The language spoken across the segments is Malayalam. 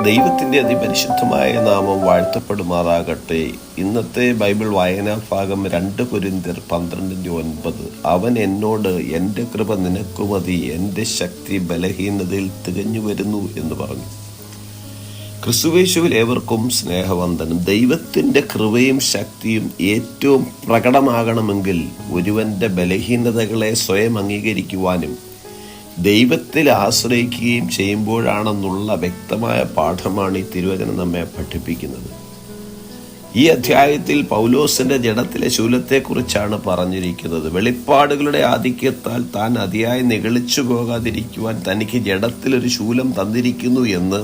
ദൈവത്തിൻ്റെ അതിപരിശുദ്ധമായ നാമം വാഴ്ത്തപ്പെടുമാറാകട്ടെ. ഇന്നത്തെ ബൈബിൾ വായനാ ഭാഗം 2 കൊരിന്ത്യർ 12:9. അവൻ എന്നോട് എൻ്റെ കൃപ നിനക്കു മതി, എൻ്റെ ശക്തി ബലഹീനതയിൽ തികഞ്ഞു വരുന്നു എന്ന് പറഞ്ഞു. ക്രിസ്തുയേശുവിൽ ഏവർക്കും സ്നേഹവന്ദനം. ദൈവത്തിൻ്റെ കൃപയും ശക്തിയും ഏറ്റവും പ്രകടമാകണമെങ്കിൽ ഒരുവൻ്റെ ബലഹീനതകളെ സ്വയം അംഗീകരിക്കുവാനും ദൈവത്തിൽ ആശ്രയിക്കുകയും ചെയ്യുമ്പോഴാണെന്നുള്ള വ്യക്തമായ പാഠമാണ് ഈ തിരുവചനം നമ്മെ പഠിപ്പിക്കുന്നത്. ഈ അധ്യായത്തിൽ പൗലോസിന്റെ ജഡത്തിലെ ശൂലത്തെക്കുറിച്ചാണ് പറഞ്ഞിരിക്കുന്നത്. വെളിപ്പാടുകളുടെ ആധിക്യത്താൽ താൻ അതിയായി നിഗളിച്ചു പോകാതിരിക്കുവാൻ തനിക്ക് ജഡത്തിലൊരു ശൂലം തന്നിരിക്കുന്നു എന്ന്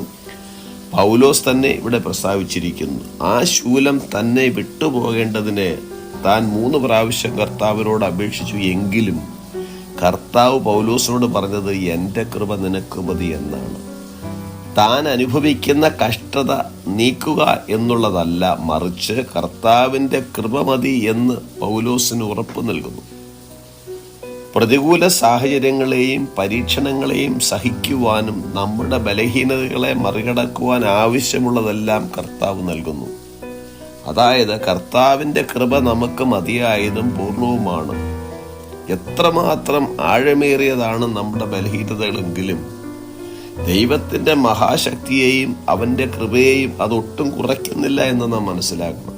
പൗലോസ് തന്നെ ഇവിടെ പ്രസ്താവിച്ചിരിക്കുന്നു. ആ ശൂലം തന്നെ വിട്ടുപോകേണ്ടതിന് താൻ 3 പ്രാവശ്യം കർത്താവിനോട് അപേക്ഷിച്ചു. എങ്കിലും കർത്താവ് പൗലോസിനോട് പറഞ്ഞത് എൻ്റെ കൃപ നിനക്ക് മതി എന്നാണ്. താൻ അനുഭവിക്കുന്ന കഷ്ടത നീക്കുക എന്നുള്ളതല്ല, മറിച്ച് കർത്താവിൻ്റെ കൃപ മതി എന്ന് പൗലോസിന് ഉറപ്പ് നൽകുന്നു. പ്രതികൂല സാഹചര്യങ്ങളെയും പരീക്ഷണങ്ങളെയും സഹിക്കുവാനും നമ്മുടെ ബലഹീനതകളെ മറികടക്കുവാൻ ആവശ്യമുള്ളതെല്ലാം കർത്താവ് നൽകുന്നു. അതായത് കർത്താവിൻ്റെ കൃപ നമുക്ക് മതിയായതും പൂർണ്ണവുമാണ്. എത്രമാത്രം ആഴമേറിയതാണ് നമ്മുടെ ബലഹീനതകളെങ്കിലും ദൈവത്തിൻ്റെ മഹാശക്തിയെയും അവൻ്റെ കൃപയെയും അതൊട്ടും കുറയ്ക്കുന്നില്ല എന്ന് നാം മനസ്സിലാക്കണം.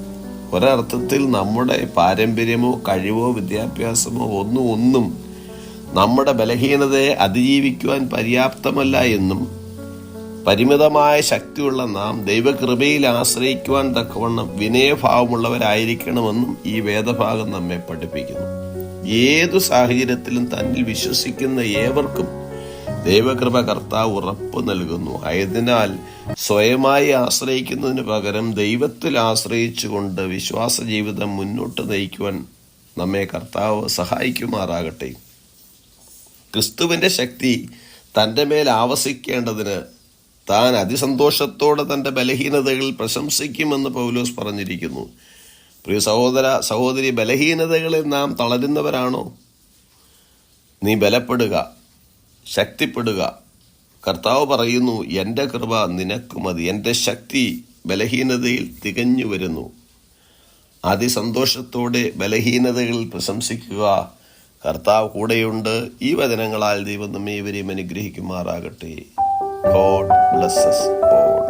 ഒരർത്ഥത്തിൽ നമ്മുടെ പാരമ്പര്യമോ കഴിവോ വിദ്യാഭ്യാസമോ ഒന്നും നമ്മുടെ ബലഹീനതയെ അതിജീവിക്കുവാൻ പര്യാപ്തമല്ല എന്നും പരിമിതമായ ശക്തിയുള്ള നാം ദൈവകൃപയിൽ ആശ്രയിക്കുവാൻ തക്കവണ്ണം വിനയഭാവമുള്ളവരായിരിക്കണമെന്നും ഈ വേദഭാഗം നമ്മെ പഠിപ്പിക്കുന്നു. ഏതു സാഹചര്യത്തിലും തന്നിൽ വിശ്വസിക്കുന്ന ഏവർക്കും ദൈവകൃപ കർത്താവ് ഉറപ്പ് നൽകുന്നു. ആയതിനാൽ സ്വയമായി ആശ്രയിക്കുന്നതിന് പകരം ദൈവത്തിൽ ആശ്രയിച്ചുകൊണ്ട് വിശ്വാസ ജീവിതം മുന്നോട്ട് നയിക്കുവാൻ നമ്മെ കർത്താവ് സഹായിക്കുമാറാകട്ടെ. ക്രിസ്തുവിൻ്റെ ശക്തി തൻ്റെ മേൽ ആവസിക്കേണ്ടതിന് താൻ അതിസന്തോഷത്തോടെ തൻ്റെ ബലഹീനതകളിൽ പ്രശംസിക്കുമെന്ന് പൗലോസ് പറഞ്ഞിരിക്കുന്നു. പ്രിയ സഹോദര സഹോദരി, ബലഹീനതകളിൽ നാം തളരുന്നവരാണോ? നീ ബലപ്പെടുക, ശക്തിപ്പെടുക. കർത്താവ് പറയുന്നു, എൻ്റെ കൃപ നിനക്ക് മതി, എൻ്റെ ശക്തി ബലഹീനതയിൽ തികഞ്ഞു വരുന്നു. അതിസന്തോഷത്തോടെ ബലഹീനതകളിൽ പ്രശംസിക്കുക. കർത്താവ് കൂടെയുണ്ട്. ഈ വചനങ്ങളാൽ ദൈവം നമ്മെ ഇവരെയും അനുഗ്രഹിക്കുമാറാകട്ടെ. God bless us all.